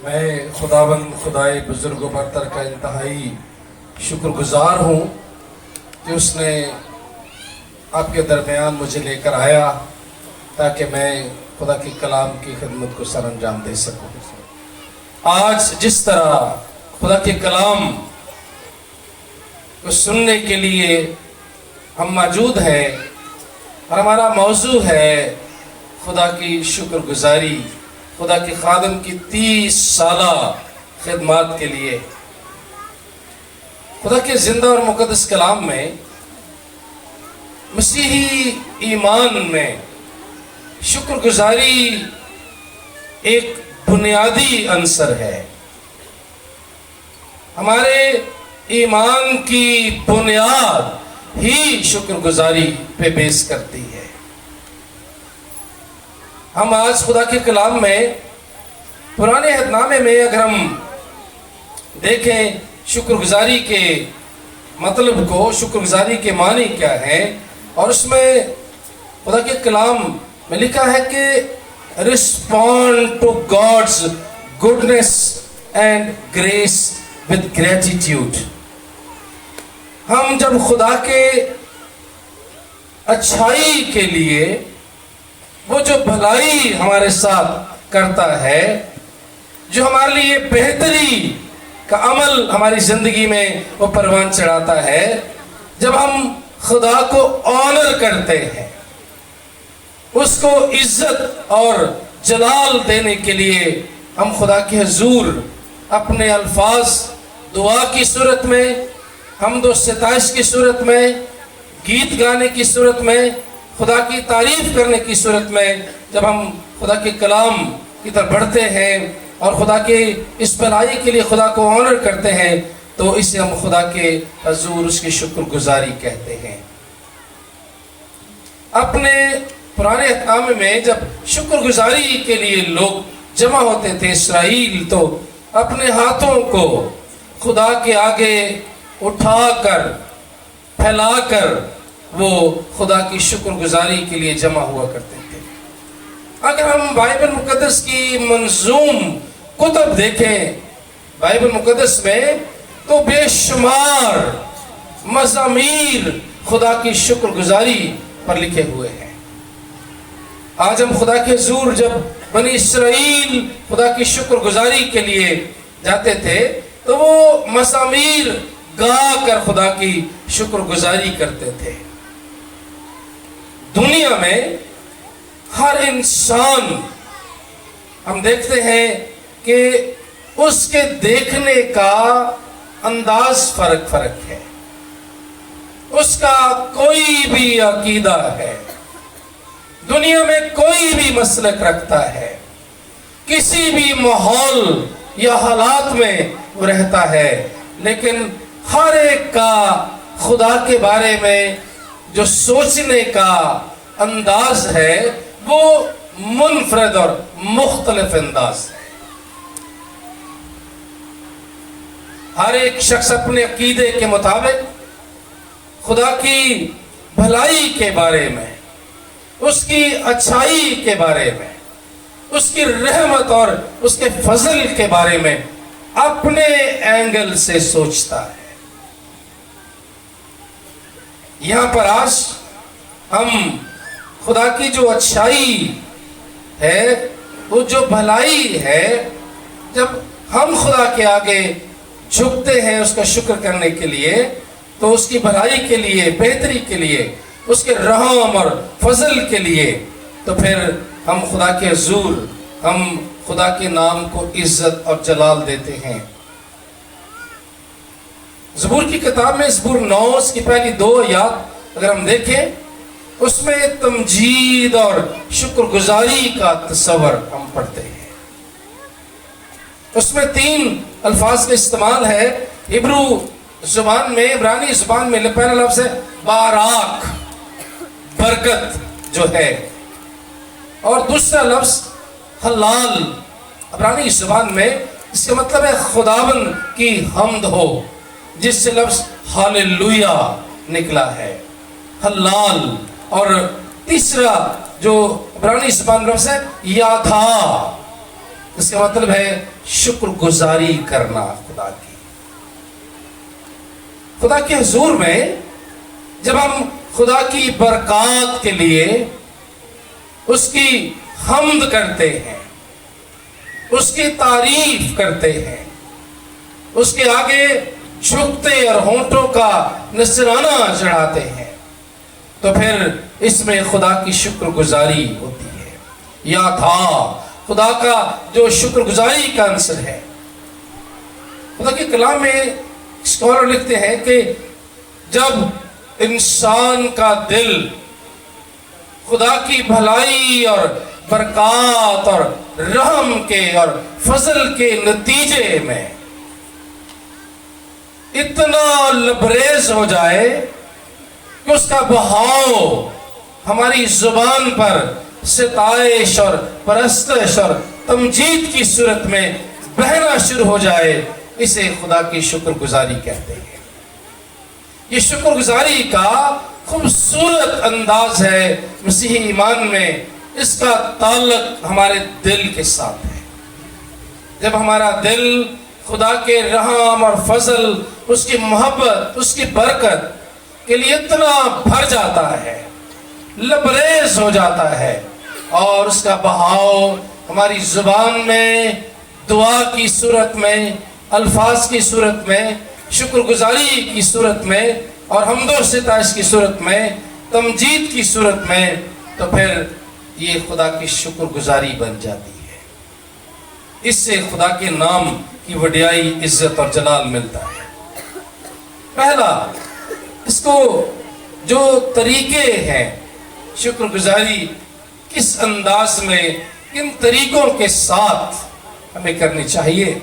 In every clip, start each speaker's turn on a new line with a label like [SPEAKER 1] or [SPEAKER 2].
[SPEAKER 1] میں خداوند خدائے بزرگ و برتر کا انتہائی شکر گزار ہوں کہ اس نے آپ کے درمیان مجھے لے کر آیا تاکہ میں خدا کی کلام کی خدمت کو سر انجام دے سکوں۔ آج جس طرح خدا کے کلام کو سننے کے لیے ہم موجود ہیں اور ہمارا موضوع ہے خدا کی شکر گزاری، خدا کے خادم کی 30 سالہ خدمات کے لیے۔ خدا کے زندہ اور مقدس کلام میں مسیحی ایمان میں شکر گزاری ایک بنیادی عنصر ہے۔ ہمارے ایمان کی بنیاد ہی شکر گزاری پہ بیس کرتی ہے۔ ہم آج خدا کے کلام میں پرانے عہد نامے میں اگر ہم دیکھیں شکر گزاری کے مطلب کو، شکر گزاری کے معنی کیا ہے، اور اس میں خدا کے کلام میں لکھا ہے کہ respond to God's goodness and grace with gratitude۔ ہم جب خدا کے اچھائی کے لیے، وہ جو بھلائی ہمارے ساتھ کرتا ہے، جو ہمارے لیے بہتری کا عمل ہماری زندگی میں وہ پروان چڑھاتا ہے، جب ہم خدا کو آنر کرتے ہیں، اس کو عزت اور جلال دینے کے لیے ہم خدا کے حضور اپنے الفاظ دعا کی صورت میں، حمد و ستائش کی صورت میں، گیت گانے کی صورت میں، خدا کی تعریف کرنے کی صورت میں، جب ہم خدا کے کلام کی طرف بڑھتے ہیں اور خدا کے اس بھلائی کے لیے خدا کو آنر کرتے ہیں، تو اسے ہم خدا کے حضور اس کی شکر گزاری کہتے ہیں۔ اپنے پرانے عہد نامے میں جب شکر گزاری کے لیے لوگ جمع ہوتے تھے اسرائیل، تو اپنے ہاتھوں کو خدا کے آگے اٹھا کر پھیلا کر وہ خدا کی شکر گزاری کے لیے جمع ہوا کرتے تھے۔ اگر ہم بائبل مقدس کی منظوم کتب دیکھیں بائبل مقدس میں، تو بے شمار مزامیر خدا کی شکر گزاری پر لکھے ہوئے ہیں۔ آج ہم خدا کے حضور جب بنی اسرائیل خدا کی شکر گزاری کے لیے جاتے تھے، تو وہ مزامیر گا کر خدا کی شکر گزاری کرتے تھے۔ دنیا میں ہر انسان ہم دیکھتے ہیں کہ اس کے دیکھنے کا انداز فرق ہے، اس کا کوئی بھی عقیدہ ہے، دنیا میں کوئی بھی مسلک رکھتا ہے، کسی بھی ماحول یا حالات میں وہ رہتا ہے، لیکن ہر ایک کا خدا کے بارے میں جو سوچنے کا انداز ہے وہ منفرد اور مختلف انداز ہے۔ ہر ایک شخص اپنے عقیدے کے مطابق خدا کی بھلائی کے بارے میں، اس کی اچھائی کے بارے میں، اس کی رحمت اور اس کے فضل کے بارے میں اپنے اینگل سے سوچتا ہے۔ یہاں پر آج ہم خدا کی جو اچھائی ہے، وہ جو بھلائی ہے، جب ہم خدا کے آگے جھکتے ہیں اس کا شکر کرنے کے لیے، تو اس کی بھلائی کے لیے، بہتری کے لیے، اس کے رحم اور فضل کے لیے، تو پھر ہم خدا کے حضور، ہم خدا کے نام کو عزت اور جلال دیتے ہیں۔ زبور کی کتاب میں زبور 9 کی پہلی 2 آیات اگر ہم دیکھیں، اس میں تمجید اور شکر گزاری کا تصور ہم پڑھتے ہیں۔ اس میں 3 الفاظ کا استعمال ہے۔ ہبرو زبان میں، عبرانی زبان میں پہلا لفظ ہے بارک، برکت جو ہے، اور دوسرا لفظ حلال، عبرانی زبان میں اس کا مطلب ہے خداوند کی حمد ہو، جس سے لفظ ہاللویا نکلا ہے، حلال۔ اور تیسرا جو عبرانی زبان لفظ ہے یادھا، اس کا مطلب ہے شکر گزاری کرنا خدا کی. خدا کے حضور میں جب ہم خدا کی برکات کے لیے اس کی حمد کرتے ہیں، اس کی تعریف کرتے ہیں، اس کے آگے جھکتے اور ہونٹوں کا نذرانہ چڑھاتے ہیں، تو پھر اس میں خدا کی شکر گزاری ہوتی ہے. یا تھا خدا کا جو شکر گزاری کا عنصر ہے. خدا کے کلام میں اسکالر لکھتے ہیں کہ جب انسان کا دل خدا کی بھلائی اور برکات اور رحم کے اور فضل کے نتیجے میں اتنا لبریز ہو جائے کہ اس کا بہاؤ ہماری زبان پر ستائش اور پرستش اور تمجید کی صورت میں بہنا شروع ہو جائے، اسے خدا کی شکر گزاری کہتے ہیں. یہ شکر گزاری کا خوبصورت انداز ہے مسیحی ایمان میں. اس کا تعلق ہمارے دل کے ساتھ ہے. جب ہمارا دل خدا کے رحم اور فضل، اس کی محبت، اس کی برکت کے لیے اتنا بھر جاتا ہے، لبریز ہو جاتا ہے، اور اس کا بہاؤ ہماری زبان میں دعا کی صورت میں، الفاظ کی صورت میں، شکر گزاری کی صورت میں اور حمد و ستائش کی صورت میں، تمجید کی صورت میں، تو پھر یہ خدا کی شکر گزاری بن جاتی ہے. اس سے خدا کے نام کی وڈیائی، عزت اور جلال ملتا ہے. پہلا، اس کو جو طریقے ہیں شکر گزاری کس انداز میں، کن طریقوں کے ساتھ ہمیں کرنی چاہیے.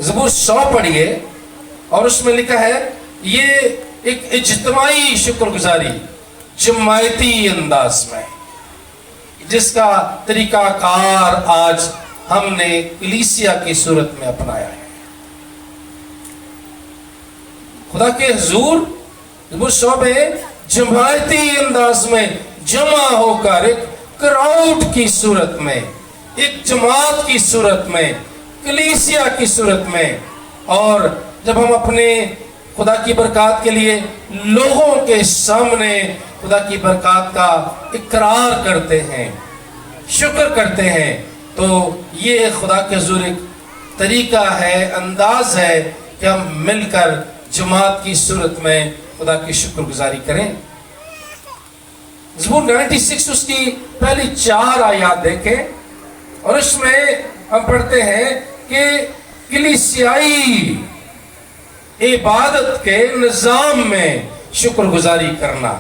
[SPEAKER 1] زبور 100 پڑھیے اور اس میں لکھا ہے یہ ایک اجتماعی شکر گزاری جماعتی انداز میں، جس کا طریقہ کار آج ہم نے کلیسیا کی صورت میں اپنایا ہے. خدا کے حضور زبور 100 میں جماعتی انداز میں جمع ہو کر ایک کراؤڈ کی صورت میں، ایک جماعت کی صورت میں، کلیسیا کی صورت میں، اور جب ہم اپنے خدا کی برکات کے لیے لوگوں کے سامنے خدا کی برکات کا اقرار کرتے ہیں، شکر کرتے ہیں، تو یہ خدا کے حضور ایک طریقہ ہے، انداز ہے کہ ہم مل کر جماعت کی صورت میں خدا کی شکر گزاری کریں. زبور 96 اس کی پہلی 4 آیات دیکھیں اور اس میں ہم پڑھتے ہیں کہ کلیسیائی عبادت کے نظام میں شکر گزاری کرنا.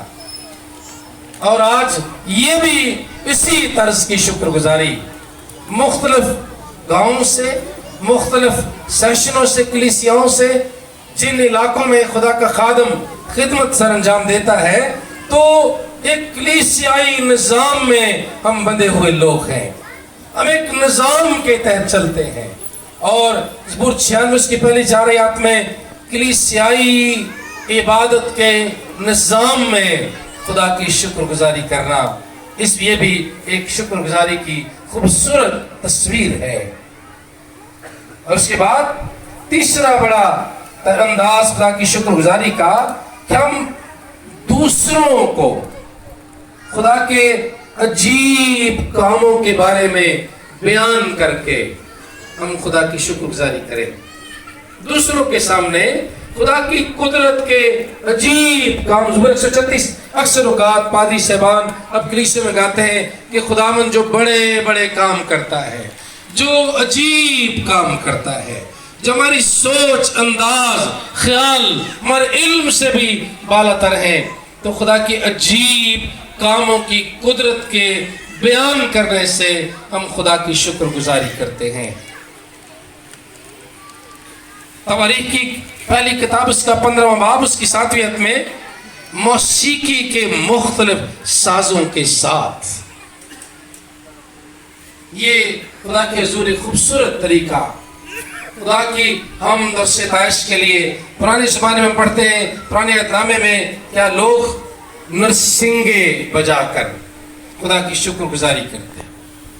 [SPEAKER 1] اور آج یہ بھی اسی طرز کی شکر گزاری مختلف گاؤں سے، مختلف سیشنوں سے، کلیسیاؤں سے، جن علاقوں میں خدا کا خادم خدمت سر انجام دیتا ہے، تو ایک کلیسیائی نظام میں ہم بندھے ہوئے لوگ ہیں. ہم ایک نظام کے تحت چلتے ہیں. اور زبور 96 کی پہلی 4 آیات میں کلیسیائی عبادت کے نظام میں خدا کی شکر گزاری کرنا، اس یہ بھی ایک شکر گزاری کی خوبصورت تصویر ہے. اور اس کے بعد تیسرا بڑا انداز خدا کی شکر گزاری کا کہ ہم دوسروں کو خدا کے عجیب کاموں کے بارے میں بیان کر کے ہم خدا کی شکر گزاری کریں. دوسروں کے سامنے خدا کی قدرت کے عجیب کام. زبور 136 اکثر اوقات پادری صاحبان اب کلیسے میں گاتے ہیں کہ خداوند جو بڑے بڑے کام کرتا ہے، جو عجیب کام کرتا ہے، جو ہماری سوچ، انداز، خیال، ہمارے علم سے بھی بالا تر ہیں. تو خدا کی عجیب کاموں کی قدرت کے بیان کرنے سے ہم خدا کی شکر گزاری کرتے ہیں. تواریخ کی پہلی کتاب اس کا 15واں باب اس کی 7ویں آیت میں موسیقی کے مختلف سازوں کے ساتھ یہ خدا کے حضور ایک خوبصورت طریقہ خدا کی حمد اور ستائش کے لیے. پرانے زمانے میں پڑھتے ہیں، پرانے عہد نامے میں کیا لوگ نرسنگے بجا کر خدا کی شکر گزاری کرتے ہیں.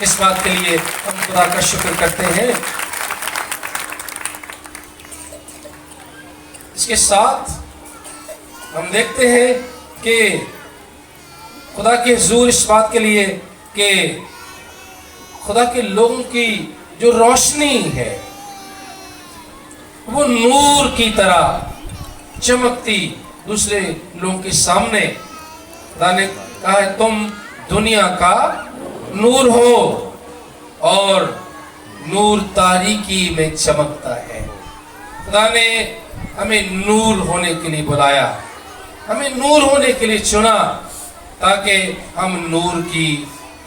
[SPEAKER 1] اس بات کے لیے ہم خدا کا شکر کرتے ہیں۔ اس کے ساتھ ہم دیکھتے ہیں کہ خدا کے حضور اس بات کے لیے کہ خدا کے لوگوں کی جو روشنی ہے وہ نور کی طرح چمکتی دوسرے لوگوں کے سامنے۔ خدا نے کہا ہے تم دنیا کا نور ہو اور نور تاریکی میں چمکتا ہے۔ خدا نے ہمیں نور ہونے کے لیے بلایا، ہمیں نور ہونے کے لیے چنا تاکہ ہم نور کی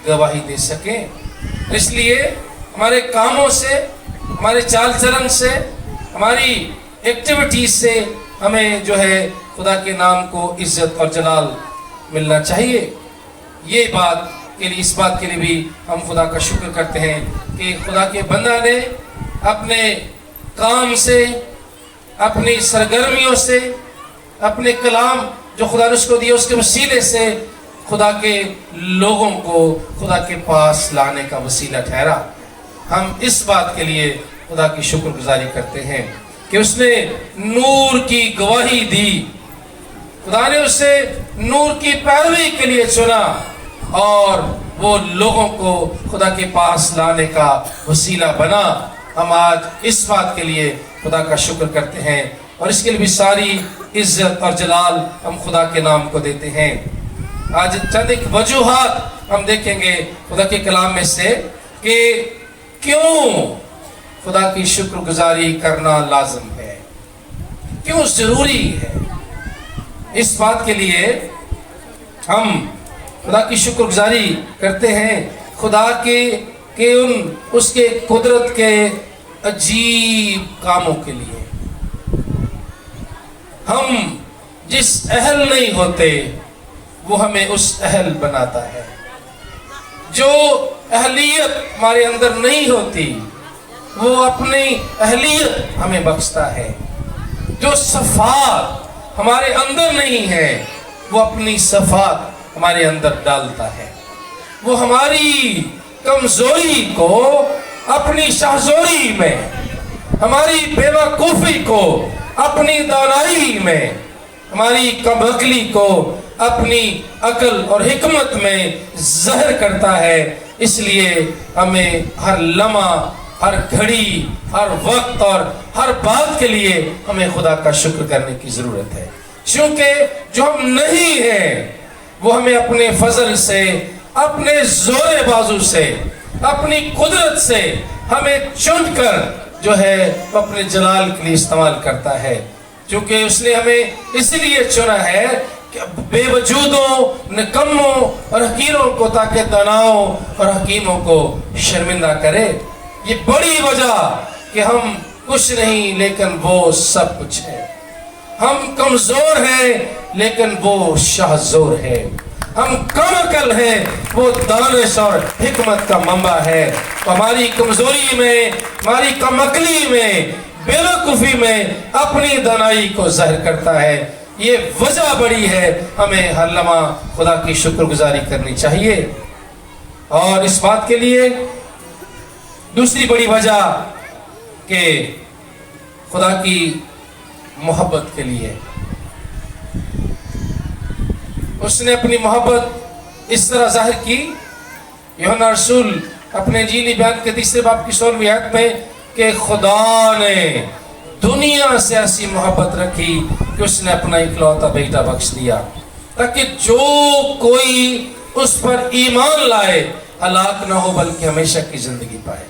[SPEAKER 1] گواہی دے سکیں۔ اس لیے ہمارے کاموں سے، ہمارے چال چلن سے، ہماری ایکٹیویٹیز سے ہمیں جو ہے خدا کے نام کو عزت اور جلال ملنا چاہیے۔ یہ بات کے لیے، اس بات کے لیے بھی ہم خدا کا شکر کرتے ہیں کہ خدا کے بندہ نے اپنے کام سے، اپنی سرگرمیوں سے، اپنے کلام جو خدا نے اس کو دیا اس کے وسیلے سے خدا کے لوگوں کو خدا کے پاس لانے کا وسیلہ ٹھہرا۔ ہم اس بات کے لیے خدا کی شکر گزاری کرتے ہیں کہ اس نے نور کی گواہی دی، خدا نے اسے نور کی پیروی کے لیے چنا اور وہ لوگوں کو خدا کے پاس لانے کا وسیلہ بنا۔ ہم آج اس بات کے لیے خدا کا شکر کرتے ہیں اور اس کے لیے بھی ساری عزت اور جلال ہم خدا کے نام کو دیتے ہیں۔ آج چند ایک وجوہات ہم دیکھیں گے خدا کے کلام میں سے کہ کیوں خدا کی شکر گزاری کرنا لازم ہے، کیوں ضروری ہے۔ اس بات کے لیے ہم خدا کی شکر گزاری کرتے ہیں خدا کے کہ اس کے قدرت کے عجیب کاموں کے لیے۔ ہم جس اہل نہیں ہوتے وہ ہمیں اس اہل بناتا ہے، جو اہلیت ہمارے اندر نہیں ہوتی وہ اپنی اہلیت ہمیں بخشتا ہے، جو صفات ہمارے اندر نہیں ہے وہ اپنی صفات ہمارے اندر ڈالتا ہے، وہ ہماری کمزوری کو اپنی شاہزوری میں، ہماری بے وقوفی کو اپنی دانائی میں، ہماری کم عقلی کو اپنی عقل اور حکمت میں ظاہر کرتا ہے۔ اس لیے ہمیں ہر لمحہ، ہر گھڑی، ہر وقت اور ہر بات کے لیے ہمیں خدا کا شکر کرنے کی ضرورت ہے، چونکہ جو ہم نہیں ہیں وہ ہمیں اپنے فضل سے، اپنے زور بازو سے، اپنی قدرت سے ہمیں چن کر جو ہے وہ اپنے جلال کے لیے استعمال کرتا ہے، کیونکہ اس نے ہمیں اس لیے چنا ہے کہ بے وجودوں، نکموں اور حقیروں کو تاکہ داناؤں اور حکیموں کو شرمندہ کرے۔ یہ بڑی وجہ کہ ہم کچھ نہیں لیکن وہ سب کچھ ہے، ہم کمزور ہیں لیکن وہ شاہزور ہے، ہم کم عقل ہیں وہ دانش اور حکمت کا منبع ہے۔ ہماری کمزوری میں، ہماری کم عقلی میں، بے وقوفی میں اپنی دانائی کو ظاہر کرتا ہے۔ یہ وجہ بڑی ہے، ہمیں ہر لمحہ خدا کی شکر گزاری کرنی چاہیے۔ اور اس بات کے لیے دوسری بڑی وجہ کہ خدا کی محبت کے لیے، اس نے اپنی محبت اس طرح ظاہر کی۔ یوحنا رسول اپنے انجیلی بیان کے 3 باب کی 16ویں آیت میں کہ خدا نے دنیا سے ایسی محبت رکھی کہ اس نے اپنا اکلوتا بیٹا بخش دیا تاکہ جو کوئی اس پر ایمان لائے ہلاک نہ ہو بلکہ ہمیشہ کی زندگی پائے۔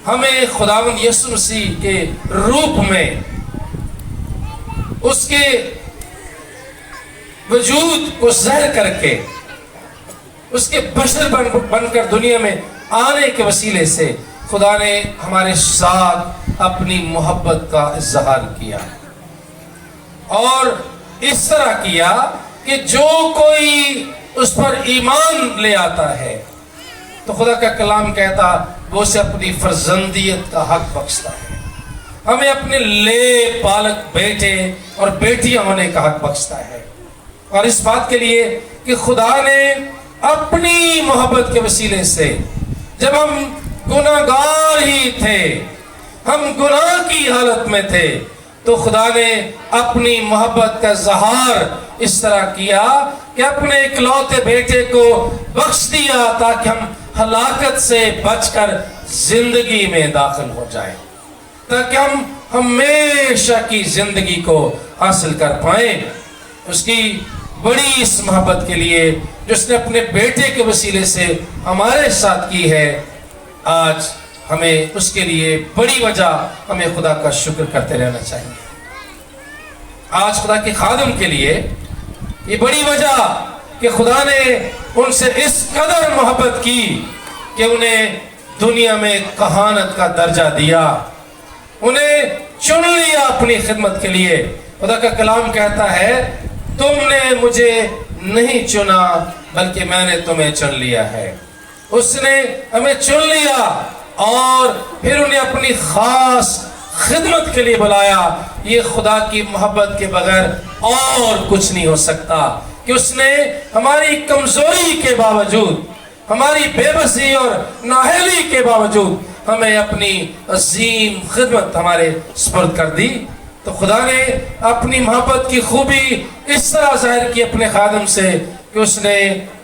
[SPEAKER 1] ہمیں خداوند یسوع مسیح کے روپ میں، اس کے وجود کو ظاہر کر کے، اس کے بشر بن کر دنیا میں آنے کے وسیلے سے خدا نے ہمارے ساتھ اپنی محبت کا اظہار کیا، اور اس طرح کیا کہ جو کوئی اس پر ایمان لے آتا ہے تو خدا کا کلام کہتا وہ اسے اپنی فرزندیت کا حق بخشتا ہے، ہمیں اپنے لے پالک بیٹے اور بیٹیاں ہونے کا حق بخشتا ہے۔ اور اس بات کے لیے کہ خدا نے اپنی محبت کے وسیلے سے جب ہم گناہگار ہی تھے، ہم گناہ کی حالت میں تھے، تو خدا نے اپنی محبت کا اظہار اس طرح کیا کہ اپنے اکلوتے بیٹے کو بخش دیا تاکہ ہم ہلاکت سے بچ کر زندگی میں داخل ہو جائیں، تاکہ ہم ہمیشہ کی زندگی کو حاصل کر پائیں۔ اس کی بڑی اس محبت کے لیے جو اس نے اپنے بیٹے کے وسیلے سے ہمارے ساتھ کی ہے، آج ہمیں اس کے لیے بڑی وجہ ہمیں خدا کا شکر کرتے رہنا چاہیے۔ آج خدا کے خادم کے لیے یہ بڑی وجہ کہ خدا نے ان سے اس قدر محبت کی کہ انہیں دنیا میں کہانت کا درجہ دیا، انہیں چن لیا اپنی خدمت کے لیے۔ خدا کا کلام کہتا ہے تم نے مجھے نہیں چنا بلکہ میں نے تمہیں چن لیا ہے۔ اس نے ہمیں چن لیا اور پھر انہیں اپنی خاص خدمت کے لیے بلایا۔ یہ خدا کی محبت کے بغیر اور کچھ نہیں ہو سکتا کہ اس نے ہماری کمزوری کے باوجود، ہماری بے بسی اور نااہلی کے باوجود ہمیں اپنی عظیم خدمت ہمارے سپرد کر دی۔ تو خدا نے اپنی محبت کی خوبی اس طرح ظاہر کی اپنے خادم سے کہ اس نے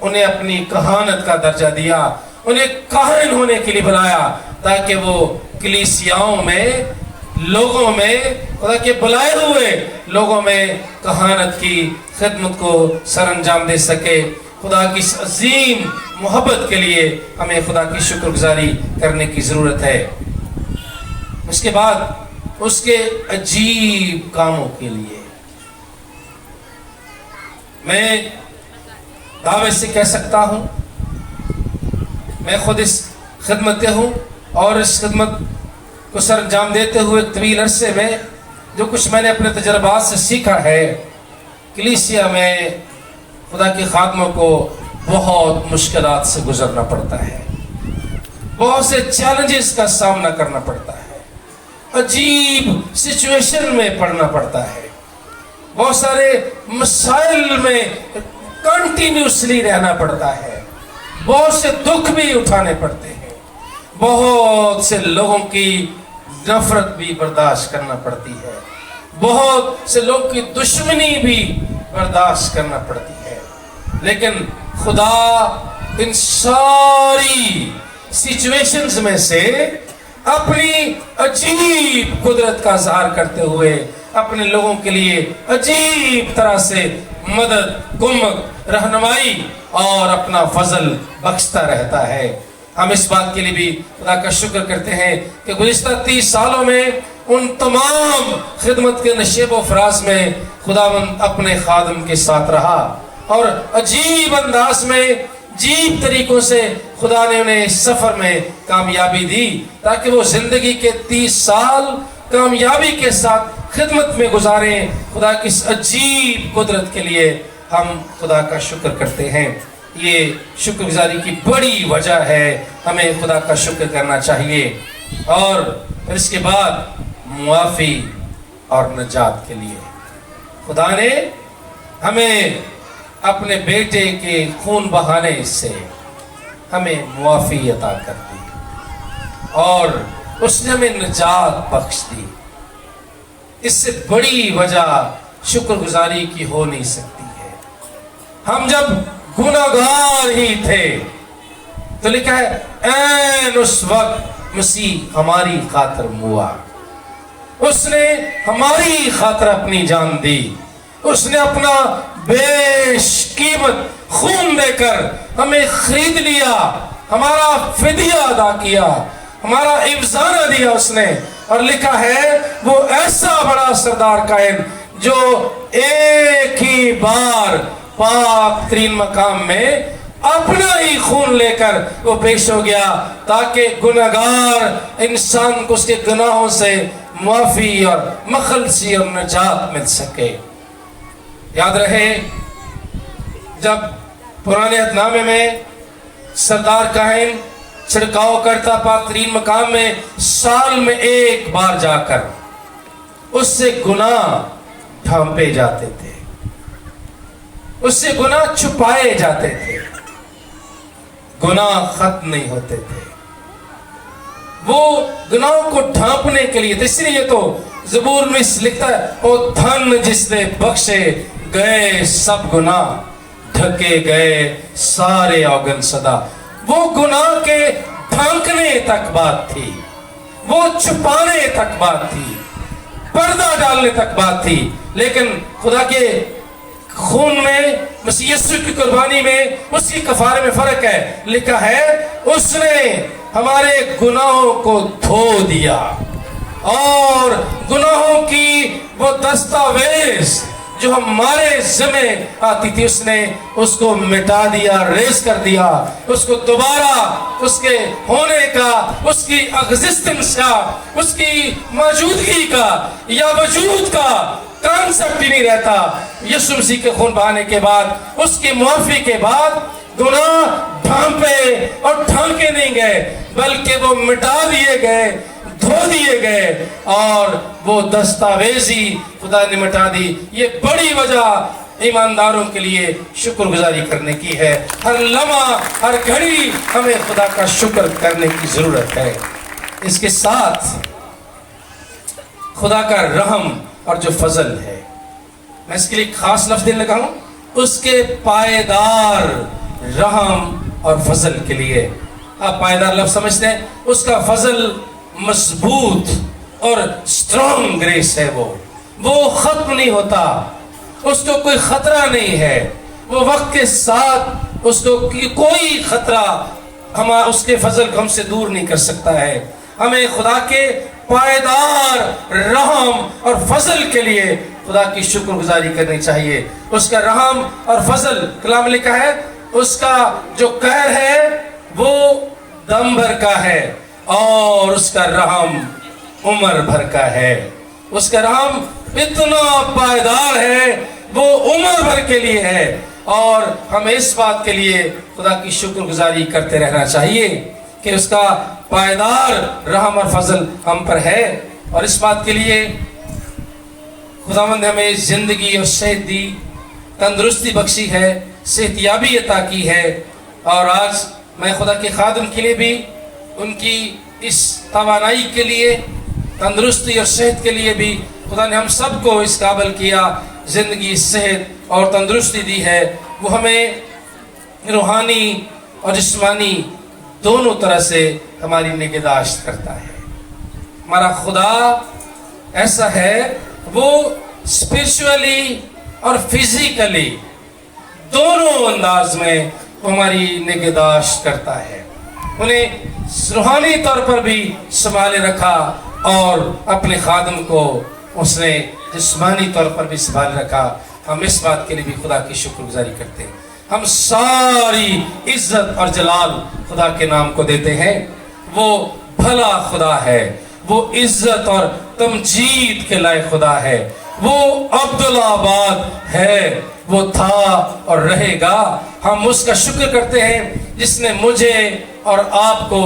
[SPEAKER 1] انہیں اپنی کہانت کا درجہ دیا، انہیں کاہن ہونے کے لیے بلایا تاکہ وہ کلیسیاؤں میں، لوگوں میں، خدا کے بلائے ہوئے لوگوں میں کہانت کی خدمت کو سر انجام دے سکے۔ خدا کی اس عظیم محبت کے لیے ہمیں خدا کی شکر گزاری کرنے کی ضرورت ہے۔ اس کے بعد اس کے عجیب کاموں کے لیے میں دعوے سے کہہ سکتا ہوں، میں خود اس خدمت ہوں اور اس خدمت کو سر انجام دیتے ہوئے طویل عرصے میں جو کچھ میں نے اپنے تجربات سے سیکھا ہے، کلیسیا میں خدا کے خادموں کو بہت مشکلات سے گزرنا پڑتا ہے، بہت سے چیلنجز کا سامنا کرنا پڑتا ہے، عجیب سچویشن میں پڑنا پڑتا ہے، بہت سارے مسائل میں کنٹینیوسلی رہنا پڑتا ہے، بہت سے دکھ بھی اٹھانے پڑتے ہیں، بہت سے لوگوں کی نفرت بھی برداشت کرنا پڑتی ہے، بہت سے لوگوں کی دشمنی بھی برداشت کرنا پڑتی ہے۔ لیکن خدا ان ساری سچویشنز میں سے اپنی عجیب قدرت کا اظہار کرتے ہوئے اپنے لوگوں کے لیے عجیب طرح سے مدد، کمک، رہنمائی اور اپنا فضل بخشتا رہتا ہے۔ ہم اس بات کے لیے بھی خدا کا شکر کرتے ہیں کہ گزشتہ 30 سالوں میں ان تمام خدمت کے نشیب و فراز میں خداوند اپنے خادم کے ساتھ رہا اور عجیب انداز میں، عجیب طریقوں سے خدا نے انہیں اس سفر میں کامیابی دی تاکہ وہ زندگی کے 30 سال کامیابی کے ساتھ خدمت میں گزاریں۔ خدا کی اس عجیب قدرت کے لیے ہم خدا کا شکر کرتے ہیں۔ یہ شکر گزاری کی بڑی وجہ ہے، ہمیں خدا کا شکر کرنا چاہیے۔ اور پھر اس کے بعد معافی اور نجات کے لیے خدا نے ہمیں اپنے بیٹے کے خون بہانے سے ہمیں معافی عطا کر دی اور اس نے ہمیں نجات بخش دی۔ اس سے بڑی وجہ شکر گزاری کی ہو نہیں سکتی ہے۔ ہم جب گناہگار ہی تھے تو لکھا ہے این اس وقت مسیح ہماری خاطر ہوا، اس نے ہماری خاطر اپنی جان دی، اس نے اپنا بیش قیمت خون دے کر ہمیں خرید لیا، ہمارا فدیہ ادا کیا، ہمارا افزانہ دیا اس نے۔ اور لکھا ہے وہ ایسا بڑا سردار کائن جو ایک ہی بار پاک ترین مقام میں اپنا ہی خون لے کر وہ پیش ہو گیا تاکہ گناہگار انسان کو اس کے گناہوں سے معافی اور مخلصی اور نجات مل سکے۔ یاد رہے جب پرانے عہد نامے میں سردار کاہن چھڑکاؤ کرتا پاک ترین مقام میں سال میں ایک بار جا کر اس سے گناہ ڈھانپے جاتے تھے، اس سے گناہ چھپائے جاتے تھے، گناہ ختم نہیں ہوتے تھے۔ وہ گناہوں کو ڈھانپنے کے لیے. اس لیے تو زبور میں لکھتا ہے او دھن جس نے بخشے گئے سب گناہ ڈھکے گئے سارے اوگن صدا. وہ گناہ کے ڈھانکنے تک بات تھی, وہ چھپانے تک بات تھی, پردہ ڈالنے تک بات تھی, لیکن خدا کے خون میں, مسیح یسوع کی قربانی میں, اس کی کفارے میں فرق ہے. لکھا ہے اس نے ہمارے گناہوں کو دھو دیا اور گناہوں کی وہ دستاویز جو ہمارے ذمہ آتی تھی اس نے اس کو مٹا دیا, ریز کر دیا. اس کو دوبارہ اس کے ہونے کا, اس کی ایگزسٹنس کا, اس کی موجودگی کا یا وجود کا کانسیپٹ ہی نہیں رہتا. یسوع مسیح کے خون بہانے کے بعد, اس کی معافی کے بعد گناہ ڈھانپے اور ڈھانکے نہیں گئے بلکہ وہ مٹا دیے گئے, دھو دیے گئے اور وہ دستاویزی خدا نے مٹا دی. یہ بڑی وجہ ایمانداروں کے لیے شکر گزاری کرنے کی ہے. ہر لمحہ ہر گھڑی ہمیں خدا کا شکر کرنے کی ضرورت ہے. اس کے ساتھ خدا کا رحم اور جو فضل ہے, میں اس کے لیے خاص لفظ دینے لگا ہوں, اس کے پائیدار رحم اور فضل کے لیے. آپ پائیدار لفظ سمجھتے ہیں, اس کا فضل مضبوط اور سٹرونگ گریس ہے. وہ ختم نہیں ہوتا, اس کو کوئی خطرہ نہیں ہے. وہ وقت کے ساتھ اس کو کوئی خطرہ اس کے فضل کو ہم سے دور نہیں کر سکتا ہے. ہمیں خدا کے پائیدار رحم اور فضل کے لیے خدا کی شکر گزاری کرنی چاہیے. اس کا رحم اور فضل, کلام لکھا ہے اس کا جو قہر ہے وہ دم بھر کا ہے اور اس کا رحم عمر بھر کا ہے. اس کا رحم اتنا پائیدار ہے, وہ عمر بھر کے لیے ہے. اور ہمیں اس بات کے لیے خدا کی شکر گزاری کرتے رہنا چاہیے کہ اس کا پائیدار رحم اور فضل ہم پر ہے. اور اس بات کے لیے خداوند نے ہمیں زندگی اور صحت دی, تندرستی بخشی ہے, صحت یابی عطا کی ہے. اور آج میں خدا کے خادم کے لیے بھی ان کی اس توانائی کے لیے, تندرستی اور صحت کے لیے بھی خدا نے ہم سب کو اس قابل کیا, زندگی, صحت اور تندرستی دی ہے. وہ ہمیں روحانی اور جسمانی دونوں طرح سے ہماری نگہداشت کرتا ہے. ہمارا خدا ایسا ہے, وہ اسپرچولی اور فزیکلی دونوں انداز میں وہ ہماری نگہداشت کرتا ہے. انہیں روحانی طور پر بھی سنبھالے رکھا اور اپنے خادم کو اس نے جسمانی طور پر بھی سنبھالے رکھا. ہم اس بات کے لیے بھی خدا کی شکر گزاری کرتے ہیں. ہم ساری عزت اور جلال خدا کے نام کو دیتے ہیں. وہ بھلا خدا ہے, وہ عزت اور تمجید کے لائق خدا ہے. وہ عبدالآباد ہے, وہ تھا اور رہے گا. ہم اس کا شکر کرتے ہیں جس نے مجھے اور آپ کو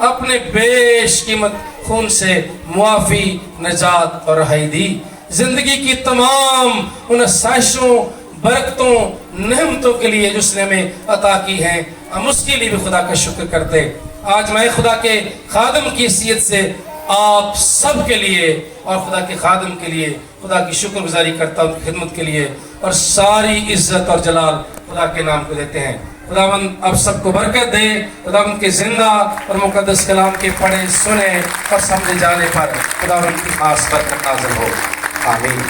[SPEAKER 1] اپنے بیش قیمت خون سے معافی, نجات اور رہائی دی. زندگی کی تمام ان آسائشوں, برکتوں, نعمتوں کے لیے جو اس نے ہمیں عطا کی ہیں, ہم اس کے لیے بھی خدا کا شکر کرتے. آج میں خدا کے خادم کی حیثیت سے آپ سب کے لیے اور خدا کے خادم کے لیے خدا کی شکر گزاری کرتا ہوں, خدمت کے لیے, اور ساری عزت اور جلال خدا کے نام کو دیتے ہیں. خداوند اب سب کو برکت دے. خداوند کے زندہ اور مقدس کلام کے پڑھے, سنے اور سمجھے جانے پر خداوند کی خاص برکت نازل ہو. آمین.